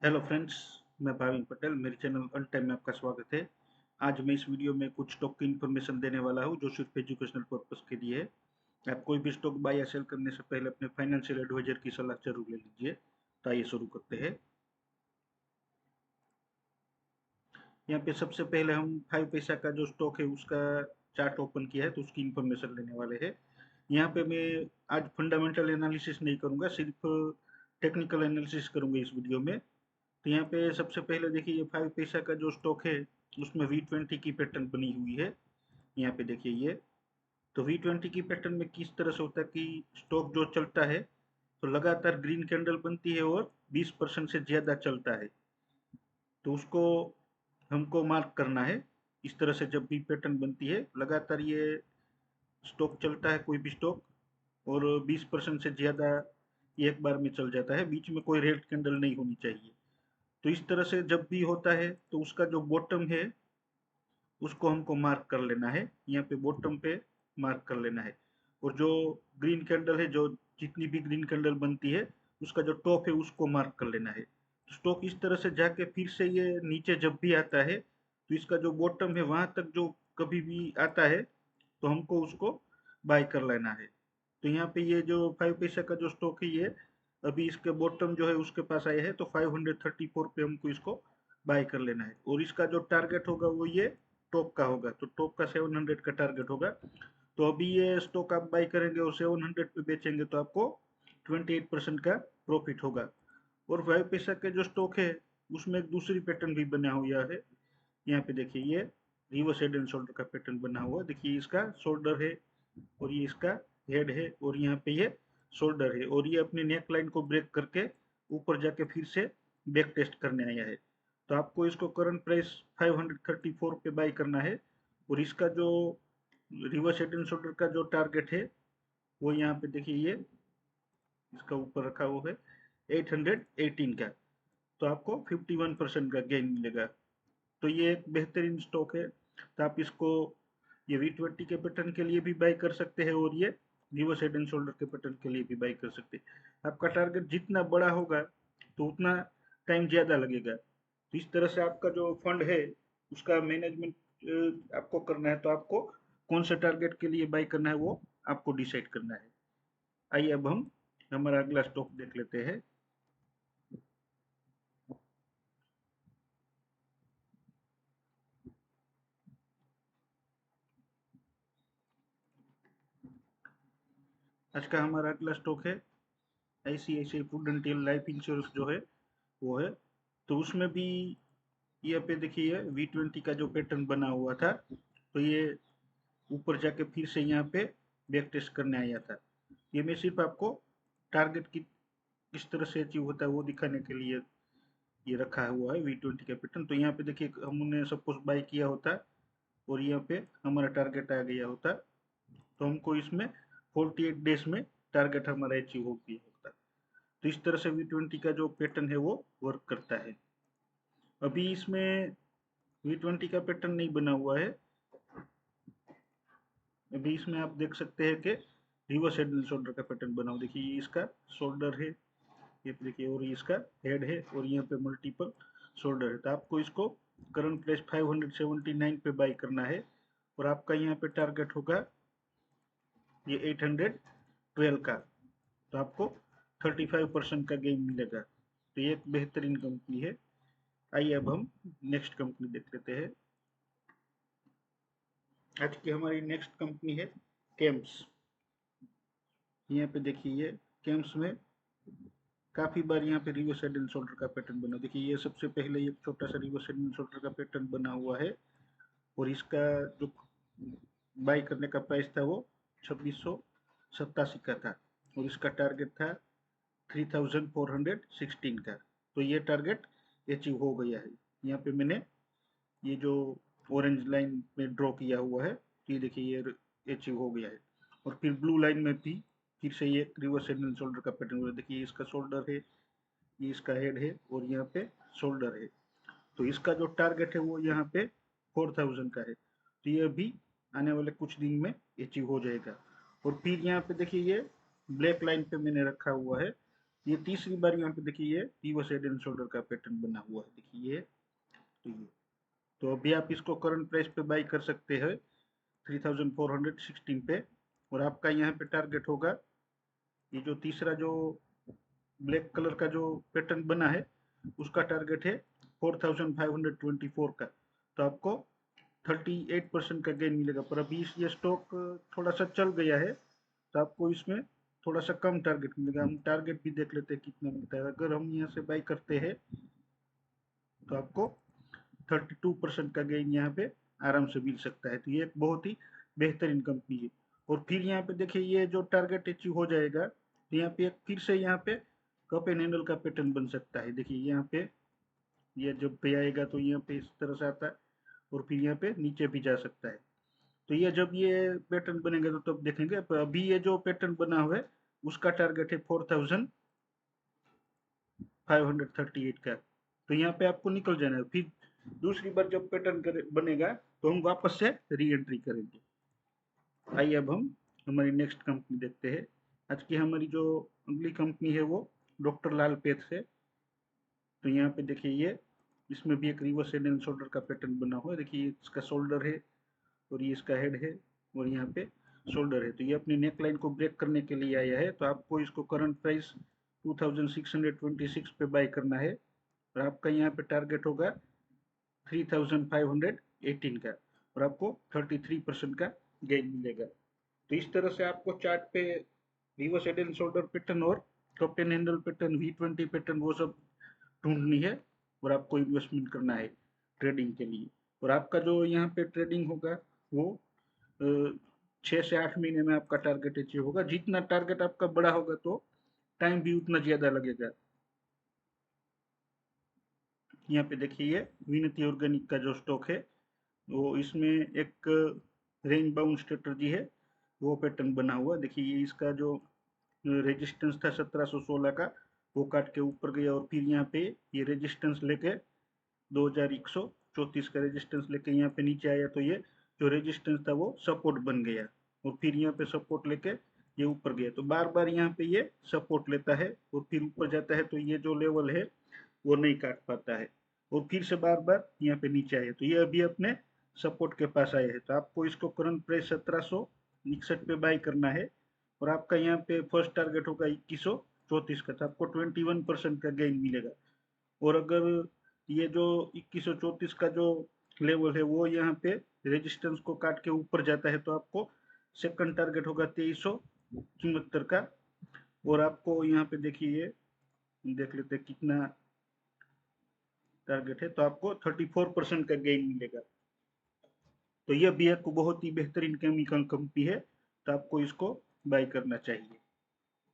Hello friends, मैं भाविन पटेल। मेरे channel अन time में आपका स्वागत है। आज मैं इस वीडियो में कुछ स्टॉक की इन्फॉर्मेशन देने वाला हूं जो सिर्फ एजुकेशनल पर्पस के लिए है। आप कोई भी स्टॉक बाय या सेल करने से पहले अपने फाइनेंशियल एडवाइजर की सलाह जरूर ले लीजिए। तो आइए शुरू करते हैं। यहाँ पे सबसे पहले हम 5 पैसा का जो स्टॉक है उसका चार्ट ओपन किया है तो उसकी इन्फॉर्मेशन लेने वाले हैं। यहाँ पे मैं आज फंडामेंटल एनालिसिस नहीं करूंगा, सिर्फ टेक्निकल एनालिसिस करूंगा इस वीडियो में। तो यहाँ पे सबसे पहले देखिए, ये 5 पैसा का जो स्टॉक है उसमें V20 की पैटर्न बनी हुई है। यहाँ पे देखिए ये, तो V20 की पैटर्न में किस तरह से होता है कि स्टॉक जो चलता है तो लगातार ग्रीन कैंडल बनती है और 20% से ज्यादा चलता है, तो उसको हमको मार्क करना है। इस तरह से जब भी पैटर्न बनती है, लगातार ये स्टॉक चलता है कोई भी स्टॉक, और 20% से ज्यादा एक बार में चल जाता है, बीच में कोई रेड कैंडल नहीं होनी चाहिए। तो इस तरह से जब भी होता है तो उसका जो बॉटम है उसको हमको मार्क कर लेना है। यहाँ पे बॉटम पे मार्क कर लेना है, और जो ग्रीन कैंडल है, जो जितनी भी ग्रीन कैंडल बनती है उसका जो टॉप है उसको मार्क कर लेना है। तो स्टॉक इस तरह से जाके फिर से ये नीचे जब भी आता है तो इसका जो बॉटम है वहां तक जो कभी भी आता है तो हमको उसको बाय कर लेना है। तो यहाँ पे ये जो 5 पैसा का जो स्टॉक है, ये अभी इसके बॉटम जो है उसके पास आया है, तो 534 पे हमको इसको बाय कर लेना है। और इसका जो टारगेट होगा वो ये टॉप का होगा, तो टॉप का 700 का टारगेट होगा। तो अभी ये स्टॉक आप बाय करेंगे और 700 पे बेचेंगे तो आपको 28% का प्रॉफिट होगा। और 5 पैसा के जो स्टॉक है उसमें एक दूसरी पैटर्न भी बना हुआ है। यहाँ पे देखिए, ये रिवर्स हेड एंड शोल्डर का पैटर्न बना हुआ है। देखिए, इसका शोल्डर है और ये इसका हेड है, और यहाँ पे ये शोल्डर है, और ये अपनी नेक लाइन को ब्रेक करके ऊपर जाके फिर से बैक टेस्ट करने आया है। तो आपको इसको करंट प्राइस 534 पे बाय करना है। और इसका जो रिवर्स हेड एंड शोल्डर का जो टारगेट है वो यहाँ पे देखिए, ये इसका ऊपर रखा हुआ है 818 का। तो आपको 51% का गेन मिलेगा। तो ये एक बेहतरीन स्टॉक है। तो आप इसको ये V20 के पैटर्न के लिए भी बाय कर सकते हैं, और ये रिवर्स हेड एंड शोल्डर के पैटर्न के लिए भी बाय कर सकते हैं। आपका टारगेट जितना बड़ा होगा तो उतना टाइम ज्यादा लगेगा। तो इस तरह से आपका जो फंड है उसका मैनेजमेंट आपको करना है। तो आपको कौन से टारगेट के लिए बाय करना है वो आपको डिसाइड करना है। आइए अब हम हमारा अगला स्टॉक देख लेते हैं। आज का हमारा अगला स्टॉक है ICICI प्रूडेंटियल लाइफ इंश्योरेंस जो है वो है। तो उसमें भी ये पे देखिए, V20 का जो पैटर्न बना हुआ था, तो ये ऊपर जाके फिर से यहाँ पे बैक टेस्ट करने आया था। ये मैं सिर्फ आपको टारगेट की किस तरह से अचीव होता है वो दिखाने के लिए ये रखा हुआ है V20 का पैटर्न। तो यहाँ पे देखिए, हमने सपोज बाय किया होता और यहाँ पे हमारा टारगेट आ गया होता, तो हमको इसमें 48 डेज में टारगेट हमारा अचीव हो गया होता। तो इस तरह से V20 का जो पैटर्न है वो वर्क करता है। अभी इसमें V20 का पैटर्न नहीं बना हुआ है। अभी इसमें आप देख सकते हैं कि रिवर्स हेड एंड शोल्डर का पैटर्न बना हुआ। देखिए, ये इसका शोल्डर है, ये देखिए, और ये इसका हेड है, और यहाँ पे मल्टीपल शोल्डर है। तो आपको इसको करंट प्राइस 579 पे बाय करना है, और आपका यहाँ पे टारगेट होगा ये 812 का। तो आपको 35% का गेन मिलेगा। तो ये एक बेहतरीन कंपनी है। आइए अब हम नेक्स्ट कंपनी देख लेते हैं। आज की हमारी नेक्स्ट कंपनी है केम्स। यहाँ पे देखिए, ये केम्स में काफी बार यहाँ पे रिवर्स हेड एंड शोल्डर का पैटर्न बना। देखिए, ये सबसे पहले एक छोटा सा रिवर्स हेड एंड शोल्डर का पैटर्न बना हुआ है, और इसका जो बाय करने का प्राइस था वो 2687 का था, और इसका टारगेट था 3416 का। तो ये टारगेट अचीव हो गया है। यहाँ पे मैंने ये जो ऑरेंज लाइन में ड्रॉ किया हुआ है, ये देखिए, ये अचीव हो गया है। और फिर ब्लू लाइन में भी फिर से ये रिवर्स हेड एंड शोल्डर का पैटर्न हुआ है। देखिए, इसका शोल्डर है, ये इसका हेड है, और यहाँ पे शोल्डर है। तो इसका जो टारगेट है वो यहाँ पे 4000 का है। तो ये अभी आने वाले कुछ दिन में अचीव हो जाएगा। और फिर यहाँ पे देखिए, ये ब्लैक लाइन पे मैंने रखा हुआ है, ये तीसरी बार यहाँ पे देखिए ये रिवर्स हेड एंड शोल्डर का पैटर्न बना हुआ है, देखिए ये। तो ये तो अभी आप इसको करंट प्राइस पे बाई कर सकते हैं 3416 पे। और आपका यहाँ पे टारगेट होगा, ये जो तीसरा जो ब्लैक कलर का जो पैटर्न बना है उसका टारगेट है 4524 का। तो आपको 38% का गेन मिलेगा। पर अभी ये स्टॉक थोड़ा सा चल गया है, तो आपको इसमें थोड़ा सा कम टारगेट मिलेगा। हम टारगेट भी देख लेते हैं कितना मिलता है। अगर हम यहाँ से बाई करते हैं तो आपको 32% का गेन यहाँ पे आराम से मिल सकता है। तो ये एक बहुत ही बेहतरीन कंपनी है। और फिर यहाँ पे देखिए ये जो टारगेट अचीव हो जाएगा तो यहाँ पे फिर से यहाँ पे कप एंड हैंडल का पैटर्न बन सकता है। देखिए यहाँ पे ये जब पे आएगा तो यहाँ पे इस तरह से आता है और फिर यहाँ पे नीचे भी जा सकता है। तो ये जब ये पैटर्न बनेगा तो तब देखेंगे। अभी ये जो पैटर्न बना हुआ है उसका टारगेट है 4538 का। तो यहाँ पे आपको निकल जाना है। फिर दूसरी बार जब पैटर्न बनेगा तो हम वापस से री एंट्री करेंगे। आइए अब हम हमारी नेक्स्ट कंपनी देखते हैं। आज की हमारी जो अगली कंपनी है वो डॉक्टर लाल पैथ्स है। तो यहाँ पे देखिए ये इसमें भी एक रिवर्स हेड एंड शोल्डर का पैटर्न बना हुआ है। देखिए इसका शोल्डर है और ये इसका हेड है और यहाँ पे शोल्डर है। तो ये अपनी नेक लाइन को ब्रेक करने के लिए आया है। तो आपको इसको करंट प्राइस 2626 पे बाय करना है और आपका यहाँ पे टारगेट होगा 3518 का और आपको 33% का गेन मिलेगा। तो इस तरह से आपको चार्ट पे reverse head and shoulder pattern और cup and handle pattern, V20 pattern वो सब ढूंढनी है और आपको इन्वेस्टमेंट करना है ट्रेडिंग के लिए। और आपका जो यहाँ पे ट्रेडिंग होगा वो 6 से 8 महीने में आपका टारगेट अचीव होगा। जितना टारगेट आपका बड़ा होगा तो टाइम भी उतना ज्यादा लगेगा। यहाँ पे देखिए ये विनती ऑर्गेनिक का जो स्टॉक है वो इसमें एक रेंज बाउंड स्ट्रेटजी है, वो पैटर्न बना हुआ। देखिए ये इसका जो रेजिस्टेंस था 1716 का वो काट के ऊपर गया और फिर यहाँ पे ये रेजिस्टेंस लेके 2134 का रेजिस्टेंस लेके यहाँ पे नीचे आया। तो ये जो रेजिस्टेंस था वो सपोर्ट बन गया और फिर यहाँ पे सपोर्ट लेके ये ऊपर गया। तो बार बार यहाँ पे ये सपोर्ट लेता है और फिर ऊपर जाता है। तो ये जो लेवल है वो नहीं काट पाता है और फिर से बार बार यहाँ पे नीचे आए। तो ये अभी अपने सपोर्ट के पास आए हैं। तो आपको इसको करंट प्राइस 1761 पे बाई करना है और आपका यहाँ पे फर्स्ट टारगेट होगा 2134 का। तो आपको 21% का गेन मिलेगा। और अगर ये जो 2134 का जो लेवल है वो यहाँ पे रेजिस्टेंस को काट के ऊपर जाता है तो आपको सेकंड टारगेट होगा 2374 का। और आपको यहाँ पे देखिए देख लेते हैं कितना टारगेट है। तो आपको 34% का गेन मिलेगा। तो यह भी एक बहुत ही बेहतरीन केमिकल कंपनी है, तो आपको इसको बाय करना चाहिए।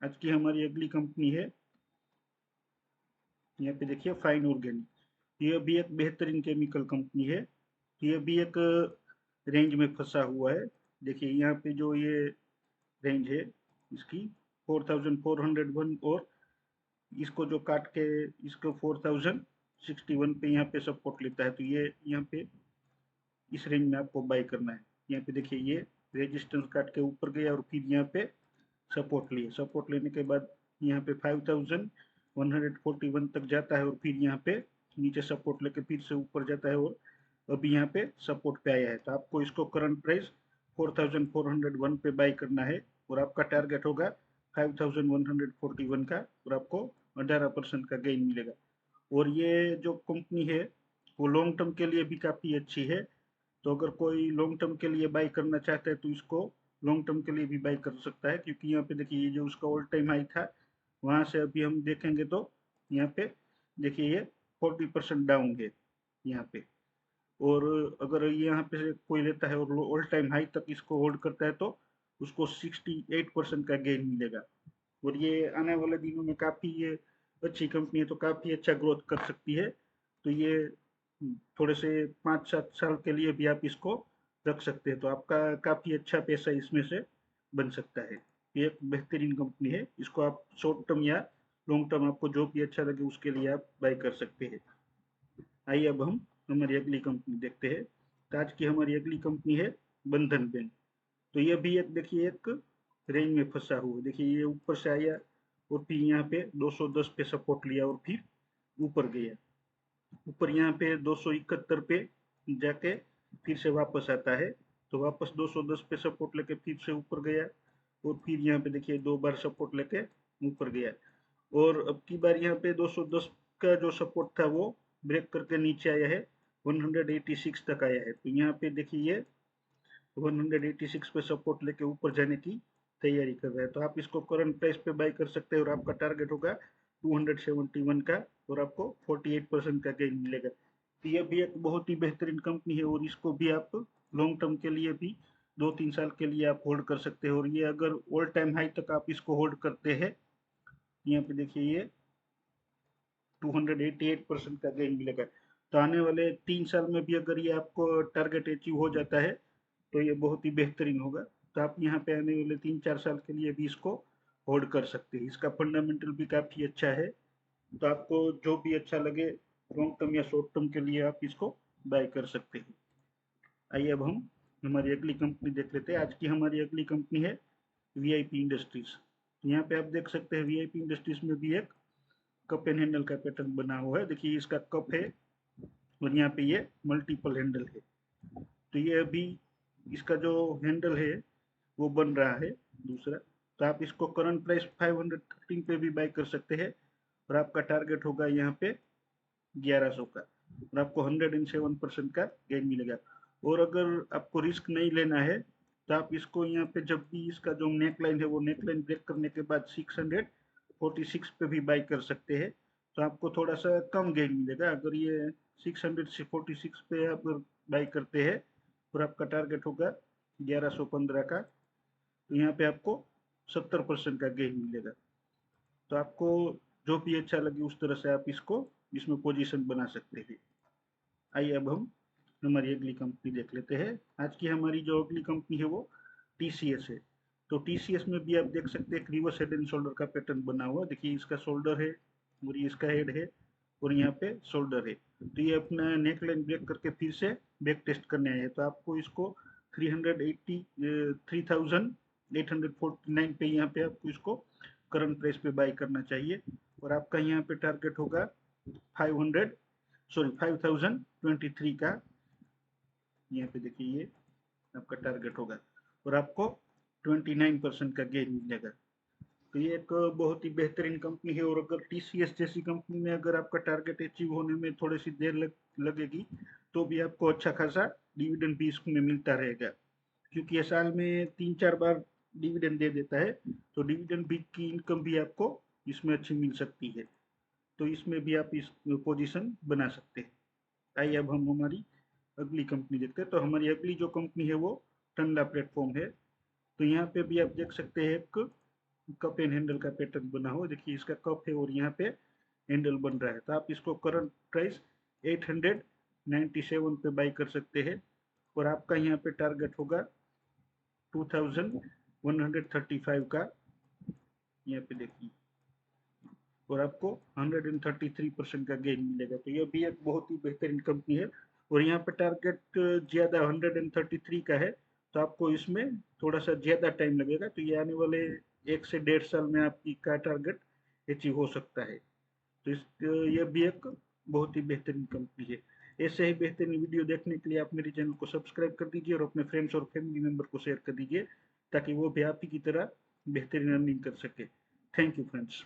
आज की हमारी अगली कंपनी है, यहाँ पे देखिए फाइन ऑर्गेनिक। यह भी एक बेहतरीन केमिकल कंपनी है। यह भी एक रेंज में फंसा हुआ है। देखिए यहाँ पे जो ये रेंज है इसकी 4401 और इसको जो काट के इसको 4061 पे यहाँ पे सपोर्ट लेता है। तो ये यहाँ पे इस रेंज में आपको बाय करना है। यहाँ पे देखिए ये रेजिस्टेंस काट के ऊपर गया और फिर यहाँ पे सपोर्ट लिए। सपोर्ट लेने के बाद यहाँ पे 5141 तक जाता है और फिर यहाँ पे नीचे सपोर्ट लेके फिर से ऊपर जाता है और अभी यहाँ पे सपोर्ट पे आया है। तो आपको इसको करंट प्राइस 4401 पे बाय करना है और आपका टारगेट होगा 5141 का और आपको 18% का गेन मिलेगा। और ये जो कंपनी है वो लॉन्ग टर्म के लिए भी काफ़ी अच्छी है। तो अगर कोई लॉन्ग टर्म के लिए बाई करना चाहता है तो इसको लॉन्ग टर्म के लिए भी बाई कर सकता है, क्योंकि यहाँ पे देखिए ये जो उसका ऑल टाइम हाई था वहां से अभी हम देखेंगे तो यहाँ पे देखिए ये 40% डाउन है यहाँ पे। और अगर यहाँ पे से कोई लेता है और ऑल टाइम हाई तक इसको होल्ड करता है तो उसको 68% का गेन मिलेगा। और ये आने वाले दिनों में काफ़ी ये अच्छी कंपनी है, तो काफ़ी अच्छा ग्रोथ कर सकती है। तो ये थोड़े से 5-7 साल के लिए भी आप इसको रख सकते हैं, तो आपका काफ़ी अच्छा पैसा इसमें से बन सकता है। ये एक बेहतरीन कंपनी है। इसको आप शॉर्ट टर्म या लॉन्ग टर्म आपको जो भी अच्छा लगे उसके लिए आप बाय कर सकते हैं। आइए अब हम हमारी अगली कंपनी देखते हैं। तो आज की हमारी अगली कंपनी है बंधन बैंक। तो ये भी एक देखिए एक रेंज में फंसा हुआ है। देखिए ये ऊपर से आया और फिर यहाँ पे 210 पे सपोर्ट लिया और फिर ऊपर गया। ऊपर यहाँ पे 271 पे जाके फिर से वापस आता है, तो वापस 210 पे सपोर्ट लेके फिर से ऊपर गया और फिर यहाँ पे देखिए 2 बार सपोर्ट लेके ऊपर गया। और अब की बार यहाँ पे 210 का जो सपोर्ट था वो ब्रेक करके नीचे आया है, 186 तक आया है। तो यहाँ पे देखिए ये 186 पे सपोर्ट लेके ऊपर जाने की तैयारी कर रहा है। तो आप इसको करंट प्राइस पे बाय कर सकते हैं और आपका टारगेट होगा 271 का और आपको 48% का गेन मिलेगा। तो ये भी एक बहुत ही बेहतरीन कंपनी है और इसको भी आप लॉन्ग टर्म के लिए भी 2-3 साल के लिए आप होल्ड कर सकते हैं। और ये अगर ऑल टाइम हाई तक आप इसको होल्ड करते हैं, यहाँ पे देखिए ये 288% का गेन मिलेगा। तो आने वाले 3 साल में भी अगर ये आपको टारगेट अचीव हो जाता है तो ये बहुत ही बेहतरीन होगा। तो आप यहाँ पे आने वाले 3-4 साल के लिए भी इसको होल्ड कर सकते हैं। इसका फंडामेंटल भी काफ़ी अच्छा है। तो आपको जो भी अच्छा लगे लॉन्ग टर्म या शॉर्ट टर्म के लिए आप इसको बाय कर सकते हैं। आइए अब हम हमारी अगली कंपनी देख लेते हैं। आज की हमारी अगली कंपनी है वीआईपी इंडस्ट्रीज। यहाँ पे आप देख सकते हैं वीआईपी इंडस्ट्रीज में भी एक कप एंड हैंडल का पैटर्न बना हुआ है। देखिए इसका कप है और यहाँ पे ये मल्टीपल हैंडल है। तो ये अभी इसका जो हैंडल है वो बन रहा है दूसरा। तो आप इसको करंट प्राइस 513 पे भी बाय कर सकते हैं और आपका टारगेट होगा यहाँ पे 1100 का और आपको 107% का गेन मिलेगा। और अगर आपको रिस्क नहीं लेना है तो आप इसको यहाँ पे जब भी इसका जो नेक लाइन है वो नेक लाइन ब्रेक करने के बाद 646 पे भी बाय कर सकते हैं। तो आपको थोड़ा सा कम गेन मिलेगा। अगर ये 646 पे आप बाय करते हैं और आपका टारगेट होगा 1115 का, तो यहाँ पे आपको 70% का गेन मिलेगा। तो आपको जो भी अच्छा लगे उस तरह से आप इसको इसमें पोजीशन बना सकते हैं। आइए अब हम हमारी अगली कंपनी देख लेते हैं। आज की हमारी जो अगली कंपनी है वो टीसीएस है। तो टीसीएस में भी आप देख सकते हैं रिवर्स हेड एंड शोल्डर का पैटर्न बना हुआ। देखिए इसका शोल्डर है और ये इसका हेड है और यहाँ पे शोल्डर है। तो ये अपना नेक लाइन ब्रेक करके फिर से बैक टेस्ट करने आए हैं। तो आपको इसको 3849 पे यहाँ पे आपको इसको करंट प्राइस पे बाय करना चाहिए और आपका यहाँ पे टारगेट होगा 5023 का। यहाँ पे देखिए ये आपका टारगेट होगा और आपको 29% का गेन मिलेगा। तो ये एक बहुत ही बेहतरीन कंपनी है। और अगर टीसीएस जैसी कंपनी में अगर आपका टारगेट अचीव होने में थोड़ी सी देर लगेगी तो भी आपको अच्छा खासा डिविडेंड भी इसमें मिलता रहेगा, क्योंकि ये साल में 3-4 बार डिविडेंड दे देता है। तो डिविडेंड भी की इनकम भी आपको इसमें अच्छी मिल सकती है। तो इसमें भी आप इस पोजीशन बना सकते हैं। आइए अब हम हमारी अगली कंपनी देखते हैं। तो हमारी अगली जो कंपनी है वो टनला प्लेटफॉर्म है। तो यहाँ पे भी आप देख सकते हैं एक कप एंड हैंडल का पैटर्न बना हुआ। देखिए इसका कप है और यहाँ पे हैंडल बन रहा है। तो आप इसको करंट प्राइस 897 पे बाई कर सकते हैं और आपका यहाँ पे टारगेट होगा 2135 का। यहाँ पे देखिए और आपको 133% का गेन मिलेगा। तो ये भी एक बहुत ही बेहतरीन कंपनी है और यहाँ पे टारगेट ज़्यादा 133 का है। तो आपको इसमें थोड़ा सा ज़्यादा टाइम लगेगा। तो ये आने वाले 1 से 1.5 साल में आपकी का टारगेट अचीव हो सकता है। तो इस ये भी एक बहुत ही बेहतरीन कंपनी है। ऐसे ही बेहतरीन वीडियो देखने के लिए आप मेरे चैनल को सब्सक्राइब कर दीजिए और अपने फ्रेंड्स और फैमिली मेम्बर को शेयर कर दीजिए ताकि वो भी आप ही की तरह बेहतरीन अर्निंग कर सके। Thank you friends.